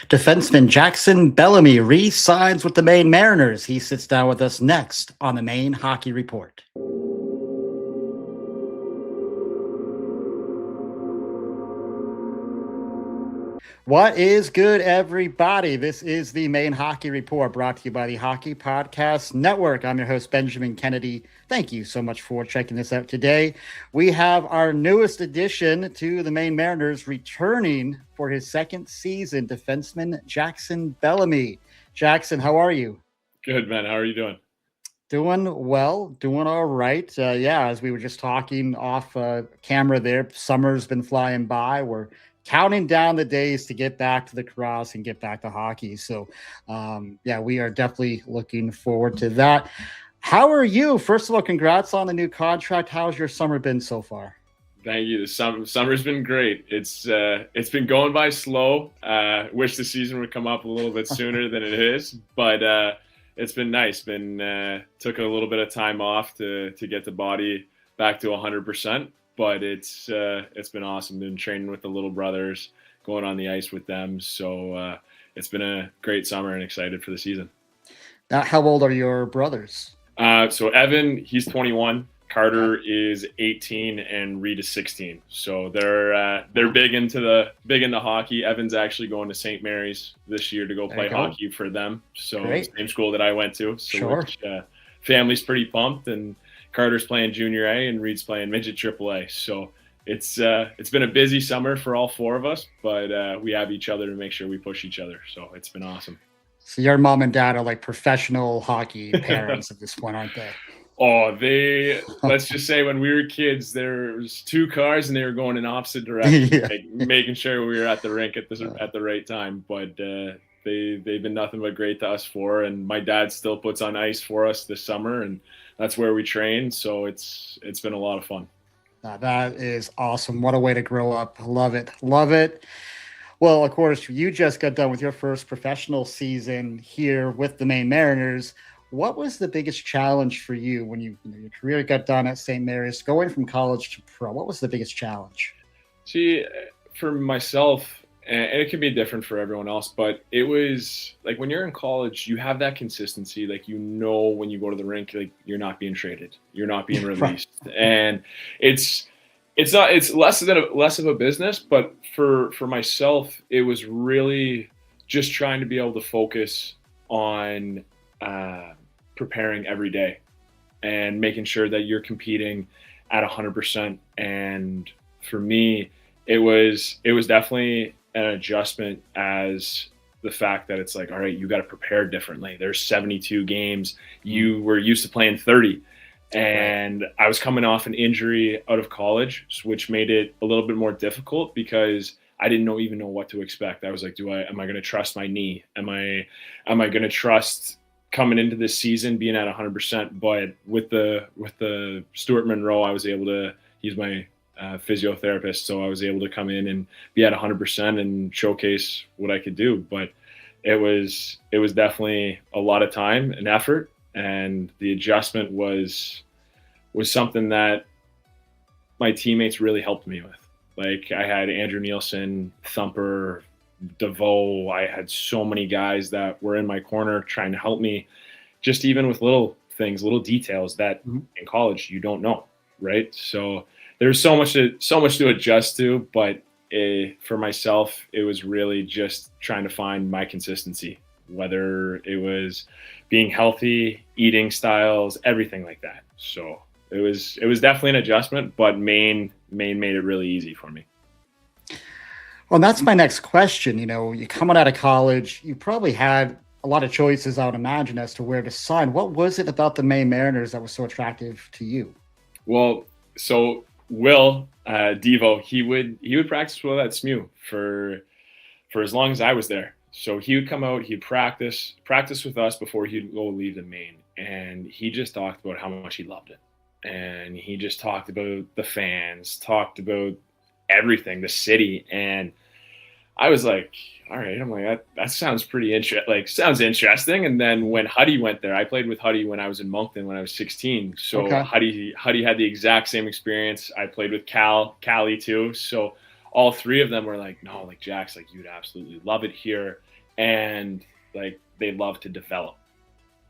Defenseman Jaxon Bellamy re-signs with the Maine Mariners. He sits down with us next on the Maine Hockey Report. What is good, everybody? This is the Maine Hockey Report, brought to you by the Hockey Podcast Network. I'm your host, Benjamin Kennedy. Thank you so much for checking this out today. We have our newest addition to the Maine Mariners returning for his second season, defenseman Jaxon Bellamy. Jaxon, how are you? Good, man. How are you doing? Doing well, doing all right. As we were just talking off camera there, summer's been flying by. We're counting down the days to get back to the cross and get back to hockey. So, we are definitely looking forward to that. How are you? First of all, congrats on the new contract. How's your summer been so far? Thank you. The summer's been great. It's been going by slow. Wish the season would come up a little bit sooner than it is, but it's been nice. Took a little bit of time off to get the body back to 100%. But it's been awesome. Been training with the little brothers, going on the ice with them. So it's been a great summer and excited for the season. Now, how old are your brothers? So Evan, he's 21. Carter is 18, and Reed is 16. So they're big into hockey. Evan's actually going to St. Mary's this year to go play hockey for them. So same school that I went to. So sure. Family's pretty pumped, and Carter's playing junior A and Reed's playing midget AAA. So it's been a busy summer for all four of us, but we have each other to make sure we push each other. So it's been awesome. So your mom and dad are like professional hockey parents at this point, aren't they? Oh, let's just say when we were kids, there was two cars and they were going in opposite directions, making sure we were at the rink at the right time. But they've been nothing but great to us four, and my dad still puts on ice for us this summer, and that's where we train. So it's been a lot of fun. That is awesome. What a way to grow up. Love it. Love it. Well, of course, you just got done with your first professional season here with the Maine Mariners. What was the biggest challenge for you when your career got done at St. Mary's, going from college to pro? What was the biggest challenge? See, for myself, and it can be different for everyone else, but it was like when you're in college, you have that consistency. Like, when you go to the rink, like, you're not being traded, you're not being released, and it's less of a business. But for myself, it was really just trying to be able to focus on preparing every day and making sure that you're competing at 100%. And for me, it was definitely an adjustment, as the fact that it's like, all right, you got to prepare differently. There's 72 games. You were used to playing 30. And I was coming off an injury out of college, which made it a little bit more difficult because I didn't even know what to expect. I was like, am I going to trust my knee? Am I going to trust coming into this season being at 100%? But with the Stuart Monroe, I was able to use my physiotherapist, so I was able to come in and be at 100% and showcase what I could do. But it was definitely a lot of time and effort, and the adjustment was something that my teammates really helped me with. Like, I had Andrew Nielsen, Thumper, DeVoe. I had so many guys that were in my corner trying to help me, just even with little things, little details that in college you don't know, right? So there's so much to adjust to, but for myself, it was really just trying to find my consistency, whether it was being healthy, eating styles, everything like that. So it was definitely an adjustment, but Maine made it really easy for me. Well, that's my next question. You coming out of college, you probably had a lot of choices, I would imagine, as to where to sign. What was it about the Maine Mariners that was so attractive to you? Well, so Will Devo, he would practice with at SMU for as long as I was there. So he would come out, he'd practice with us before he'd go leave the Maine, and he just talked about how much he loved it. And he just talked about the fans, talked about everything, the city, and I was like, all right. I'm like, that sounds pretty sounds interesting. And then when Huddy went there, I played with Huddy when I was in Moncton when I was 16. So Huddy had the exact same experience. I played with Callie too. So all three of them were like, no, like Jax, like you'd absolutely love it here. And like, they love to develop.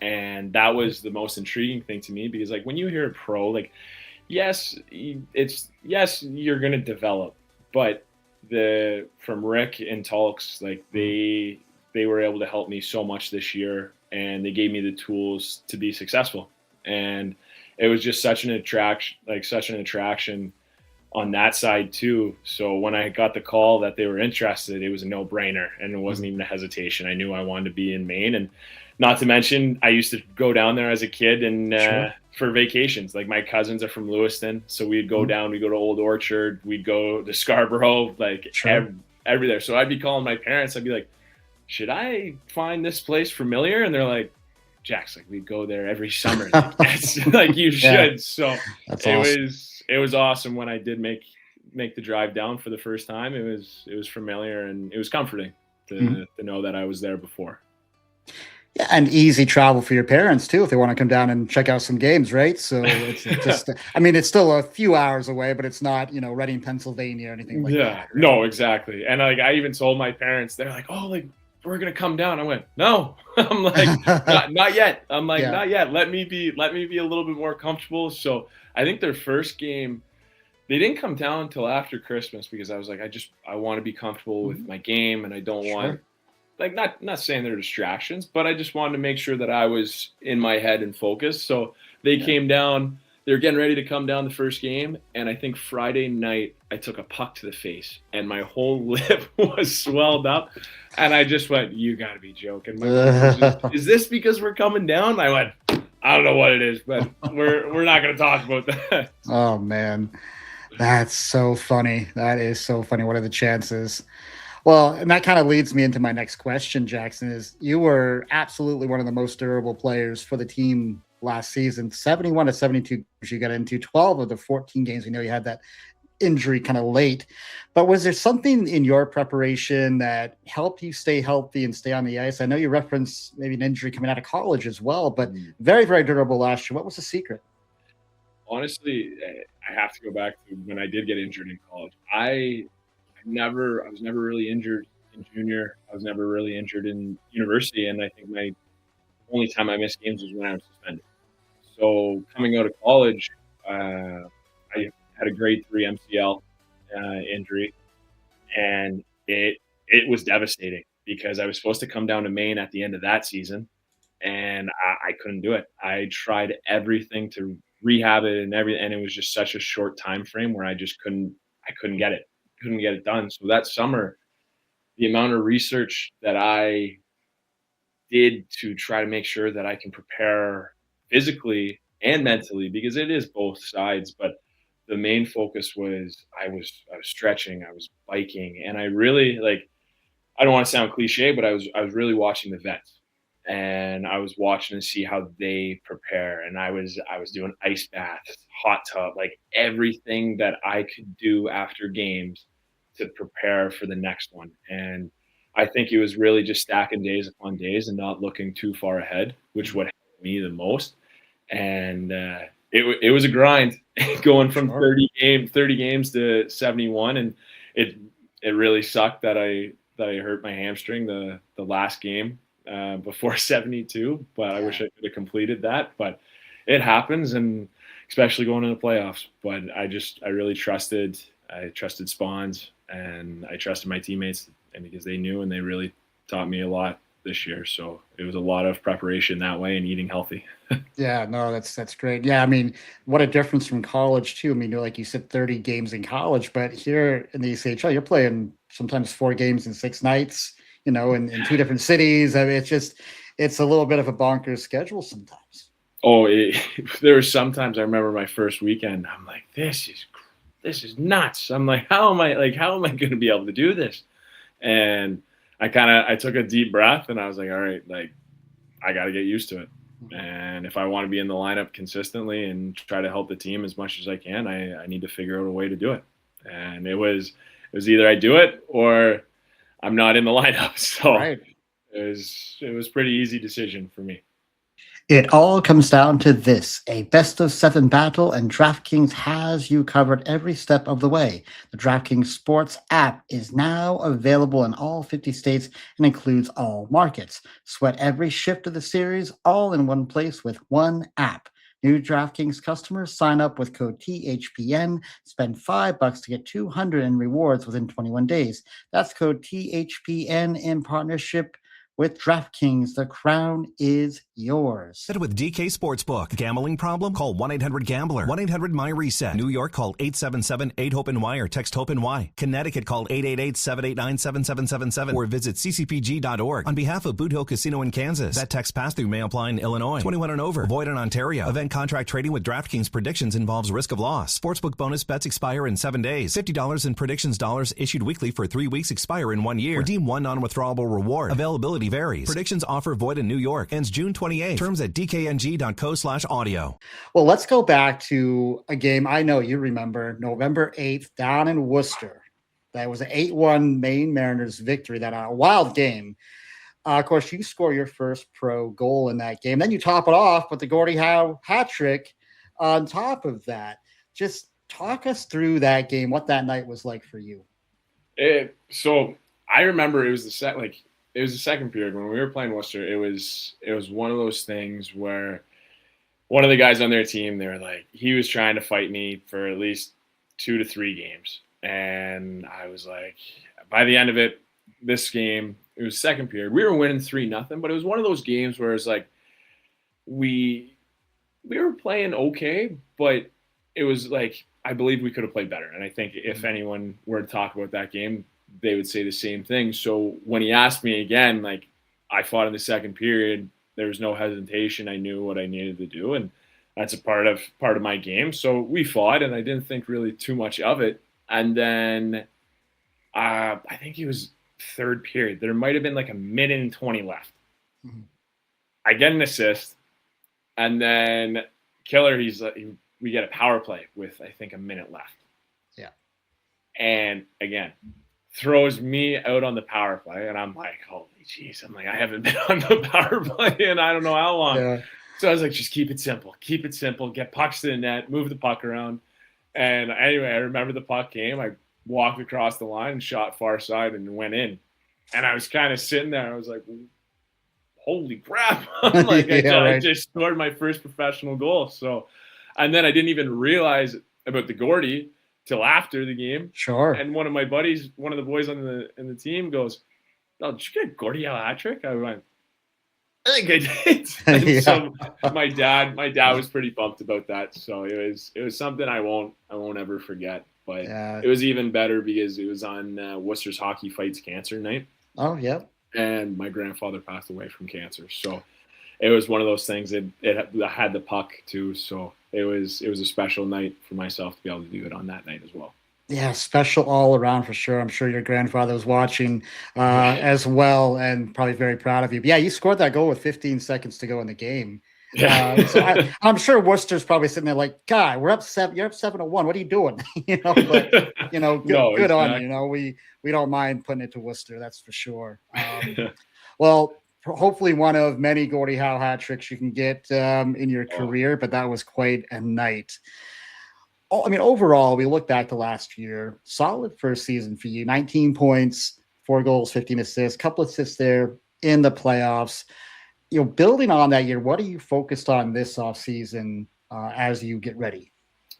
And that was the most intriguing thing to me, because like when you hear a pro, like, yes, you're going to develop, but from Rick and Tulks, like they were able to help me so much this year, and they gave me the tools to be successful. And it was just such an attraction on that side too. So when I got the call that they were interested, it was a no-brainer, and it wasn't even a hesitation. I knew I wanted to be in Maine, and not to mention, I used to go down there as a kid and for vacations. Like my cousins are from Lewiston, so we'd go down. We'd go to Old Orchard. We'd go to Scarborough, like every there. So I'd be calling my parents. I'd be like, "Should I find this place familiar?" And they're like, "Jax, like we'd go there every summer. Like you should." Yeah. So it was awesome when I did make the drive down for the first time. It was familiar, and it was comforting to know that I was there before. Yeah, and easy travel for your parents too if they want to come down and check out some games, right? So it's just, I mean, it's still a few hours away, but it's not, Reading, Pennsylvania or anything like that. Yeah, right? No, exactly. And like I even told my parents, they're like, "Oh, like we're gonna come down." I went, "No," I'm like, not yet. I'm like, not yet. Let me be a little bit more comfortable. So I think their first game, they didn't come down until after Christmas, because I was like, I want to be comfortable with my game, and I don't want. Like not saying they're distractions, but I just wanted to make sure that I was in my head and focused. So they came down, they were getting ready to come down the first game. And I think Friday night I took a puck to the face and my whole lip was swelled up. And I just went, "You gotta be joking. Is this because we're coming down?" I went, "I don't know what it is, but we're not gonna talk about that." Oh man. That's so funny. That is so funny. What are the chances? Well, and that kind of leads me into my next question, Jaxon, is you were absolutely one of the most durable players for the team last season. 71 to 72 games you got into, 12 of the 14 games. We know you had that injury kind of late. But was there something in your preparation that helped you stay healthy and stay on the ice? I know you referenced maybe an injury coming out of college as well, but very, very durable last year. What was the secret? Honestly, I have to go back to when I did get injured in college. I was never really injured in junior. I was never really injured in university. And I think my only time I missed games was when I was suspended. So coming out of college, I had a grade 3 MCL injury, and it was devastating, because I was supposed to come down to Maine at the end of that season, and I couldn't do it. I tried everything to rehab it and it was just such a short time frame where I couldn't get it done. So that summer, the amount of research that I did to try to make sure that I can prepare physically and mentally, because it is both sides, but the main focus was I was stretching, I was biking, and I really, like, I don't want to sound cliche, but I was really watching the vets, and I was watching to see how they prepare, and I was doing ice baths, hot tub, like everything that I could do after games to prepare for the next one. And I think it was really just stacking days upon days and not looking too far ahead, which would help me the most. And it was a grind going from 30 games to 71, and it really sucked that I hurt my hamstring the last game before 72, but I wish I could have completed that. But it happens, and especially going into the playoffs. But I really trusted Spawns, and I trusted my teammates, and because they knew, and they really taught me a lot this year. So it was a lot of preparation that way and eating healthy. Yeah, no, that's great. Yeah, I mean, what a difference from college too. I mean, like you said, 30 games in college, but here in the ECHL, you're playing sometimes 4 games in 6 nights, in 2 different cities. I mean, it's a little bit of a bonkers schedule sometimes. Oh, there were sometimes I remember my first weekend, I'm like, this is nuts. I'm like, how am I going to be able to do this? And I took a deep breath, and I was like, all right, like I got to get used to it. And if I want to be in the lineup consistently and try to help the team as much as I can, I need to figure out a way to do it. And it was either I do it or I'm not in the lineup. So it was a pretty easy decision for me. It all comes down to this, a best of seven battle, and DraftKings has you covered every step of the way. The DraftKings Sports app is now available in all 50 states and includes all markets. Sweat every shift of the series all in one place with one app. New DraftKings customers sign up with code THPN, spend $5 to get 200 in rewards within 21 days. That's code THPN in partnership with DraftKings. The crown is yours. With DK Sportsbook. Gambling problem? Call 1-800-GAMBLER. 1-800-MY-RESET. New York, call 877-8-HOPE-NY or text HOPE-NY. Connecticut, call 888-789-7777 or visit ccpg.org. On behalf of Boot Hill Casino in Kansas, that text pass-through may apply in Illinois. 21 and over. Void in Ontario. Event contract trading with DraftKings predictions involves risk of loss. Sportsbook bonus bets expire in 7 days. $50 in predictions dollars issued weekly for 3 weeks expire in 1 year. Redeem one non-withdrawable reward. Availability varies. Predictions offer void in New York. Ends June 28th. Terms at dkng.co/audio. Well, let's go back to a game I know you remember, November 8th, down in Worcester. That was an 8-1 Maine Mariners victory. That a wild game. Of course, you score your first pro goal in that game. Then you top it off with the Gordie Howe hat trick on top of that. Just talk us through that game, what that night was like for you. So I remember it was the second period when we were playing Worcester. It was one of those things where one of the guys on their team, they were like, he was trying to fight me for at least 2 to 3 games. And I was like, by the end of it, this game, it was second period. We were winning 3-0, but it was one of those games where it's like we were playing okay, but it was like I believe we could have played better. And I think if anyone were to talk about that game, they would say the same thing. So when he asked me again, like I fought in the second period, there was no hesitation. I knew what I needed to do, and that's a part of my game. So we fought, and I didn't think really too much of it. And then I think it was third period. There might have been like a minute and 20 left. Mm-hmm. I get an assist, and then Killer, we get a power play with I think a minute left. Yeah. And again, throws me out on the power play, and I'm like, holy jeez. I'm like, I haven't been on the power play in I don't know how long. Yeah. So I was like, just keep it simple, get pucks to the net, move the puck around. And anyway, I remember the puck came. I walked across the line and shot far side and went in. And I was kind of sitting there. I was like, holy crap. Like I just scored my first professional goal. So, and then I didn't even realize about the Gordie till after the game. Sure. And one of my buddies, one of the boys in the team goes, "Oh, did you get Gordie a hat trick?" I went, I think I did. And so my dad was pretty pumped about that. So it was something I won't ever forget. But It was even better because it was on Worcester's Hockey Fights Cancer night. Oh, yeah. And my grandfather passed away from cancer. So it was one of those things that it had the puck too. So it was a special night for myself to be able to do it on that night as well. Yeah, special all around for sure. I'm sure your grandfather was watching as well and probably very proud of you. But yeah, you scored that goal with 15 seconds to go in the game. Yeah. So I'm sure Worcester's probably sitting there like, God, you're up 7-1. What are you doing? But good on you. We don't mind putting it to Worcester, that's for sure. Well, hopefully one of many Gordie Howe hat tricks you can get in your career, but that was quite a night. Oh, I mean, overall, we look back to last year, solid first season for you, 19 points, 4 goals, 15 assists, couple assists there in the playoffs. Building on that year, what are you focused on this offseason as you get ready?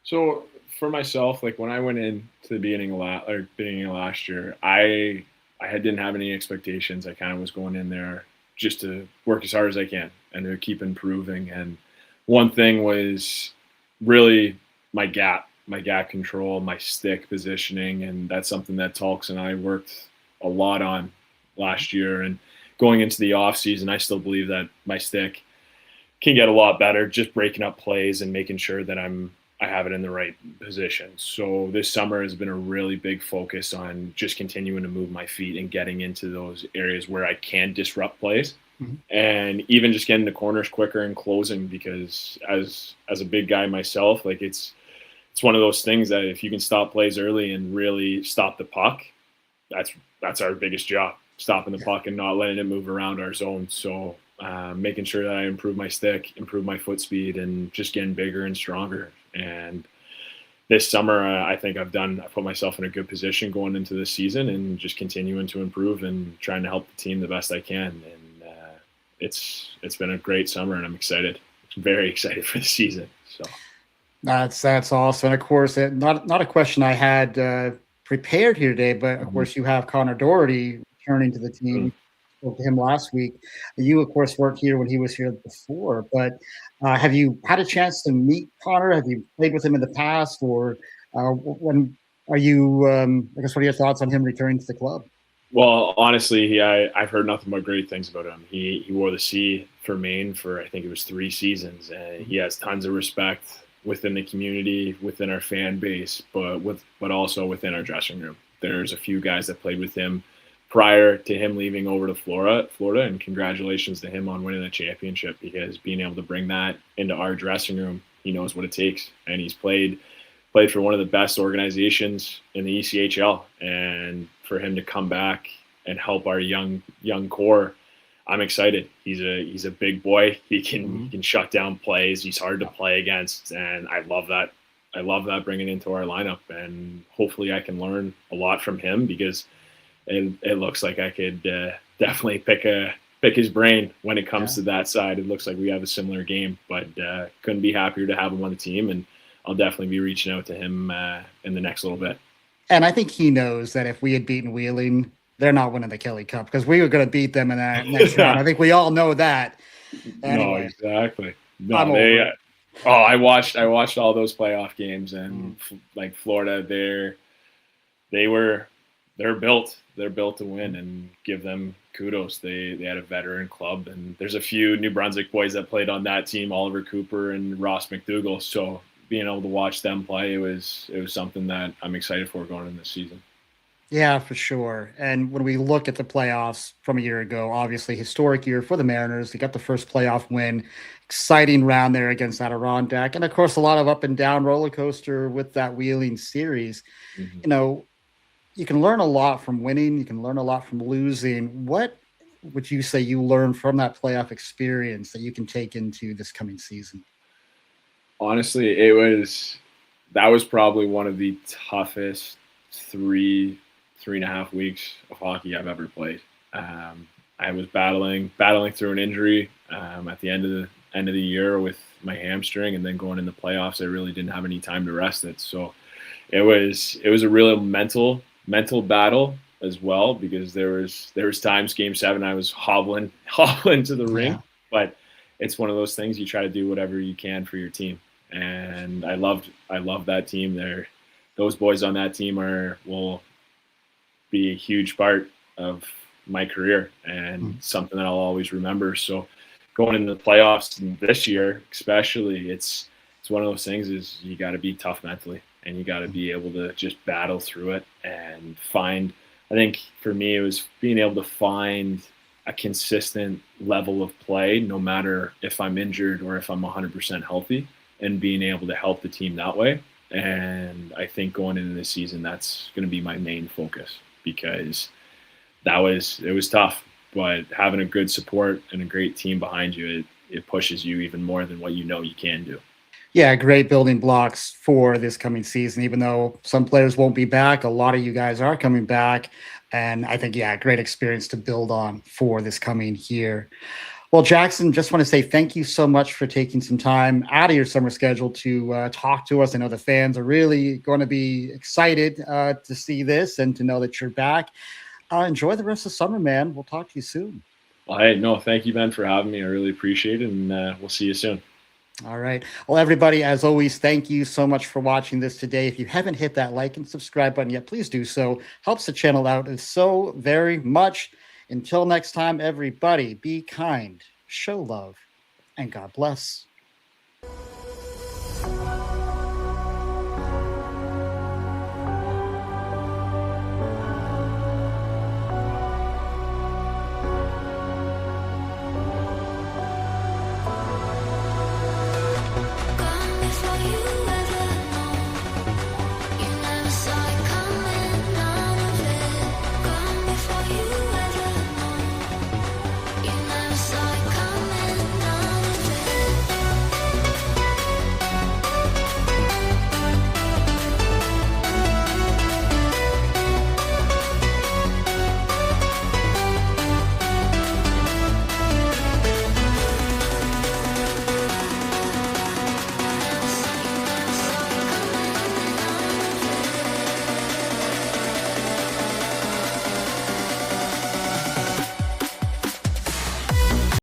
So for myself, like when I went into the beginning of last year, I didn't have any expectations. I kind of was going in there just to work as hard as I can and to keep improving. And one thing was really my gap control, my stick positioning, and that's something that Talks and I worked a lot on last year. And going into the off season, I still believe that my stick can get a lot better, just breaking up plays and making sure that I have it in the right position. So this summer has been a really big focus on just continuing to move my feet and getting into those areas where I can disrupt plays. Mm-hmm. And even just getting the corners quicker and closing, because as a big guy myself, like it's one of those things that if you can stop plays early and really stop the puck, that's our biggest job. stopping the puck and not letting it move around our zone. So making sure that I improve my stick, improve my foot speed, and just getting bigger and stronger. And this summer, I think I put myself in a good position going into the season and just continuing to improve and trying to help the team the best I can. And it's been a great summer, and I'm excited. I'm very excited for the season. So that's awesome. And of course, not a question I had prepared here today, but of course you have Connor Doherty returning to the team. Spoke to him last week. You, of course, worked here when he was here before, but have you had a chance to meet Connor? Have you played with him in the past, or when are you? I guess, what are your thoughts on him returning to the club? Well, honestly, I've heard nothing but great things about him. He wore the C for Maine for, I think it was 3 seasons, and he has tons of respect within the community, within our fan base, but also within our dressing room. There's a few guys that played with him prior to him leaving over to Florida, and congratulations to him on winning the championship, because being able to bring that into our dressing room, he knows what it takes, and he's played for one of the best organizations in the ECHL, and for him to come back and help our young core, I'm excited. He's a big boy. He can shut down plays. He's hard to play against, and I love that. I love that bringing into our lineup, and hopefully I can learn a lot from him, because it looks like I could definitely pick his brain when it comes to that side. It looks like we have a similar game, but couldn't be happier to have him on the team, and I'll definitely be reaching out to him in the next little bit. And I think he knows that if we had beaten Wheeling, they're not winning the Kelly Cup, because we were going to beat them in that next round. I think we all know that. Anyway, no, exactly. No, I watched all those playoff games, and like Florida, they're built to win, and give them kudos. They had a veteran club, and there's a few New Brunswick boys that played on that team, Oliver Cooper and Ross McDougall. So being able to watch them play, it was something that I'm excited for going in this season. Yeah, for sure. And when we look at the playoffs from a year ago, obviously historic year for the Mariners. They got the first playoff win, exciting round there against Adirondack, and of course a lot of up and down roller coaster with that Wheeling series. You know, you can learn a lot from winning. You can learn a lot from losing. What would you say you learned from that playoff experience that you can take into this coming season? Honestly, that was probably one of the toughest 3.5 weeks of hockey I've ever played. I was battling through an injury at the end of the year with my hamstring, and then going in the playoffs, I really didn't have any time to rest it. So it was a real mental battle as well, because there was times Game 7 I was hobbling to the rink, but it's one of those things, you try to do whatever you can for your team, and I love that team. Those boys on that team will be a huge part of my career, and something that I'll always remember. So going into the playoffs this year, especially, it's one of those things, is you got to be tough mentally, and you got to be able to just battle through it and find. I think for me, it was being able to find a consistent level of play, no matter if I'm injured or if I'm 100% healthy, and being able to help the team that way. And I think going into this season, that's going to be my main focus, because it was tough, but having a good support and a great team behind you, it pushes you even more than what you can do. Yeah, great building blocks for this coming season. Even though some players won't be back, a lot of you guys are coming back. And I think, great experience to build on for this coming year. Well, Jaxon, just want to say thank you so much for taking some time out of your summer schedule to talk to us. I know the fans are really going to be excited to see this and to know that you're back. Enjoy the rest of summer, man. We'll talk to you soon. Well, hey, no, thank you, Ben, for having me. I really appreciate it, and we'll see you soon. All right. Well, everybody, as always, thank you so much for watching this today. If you haven't hit that like and subscribe button yet, please do so. Helps the channel out so very much. Until next time, everybody, be kind, show love, and God bless.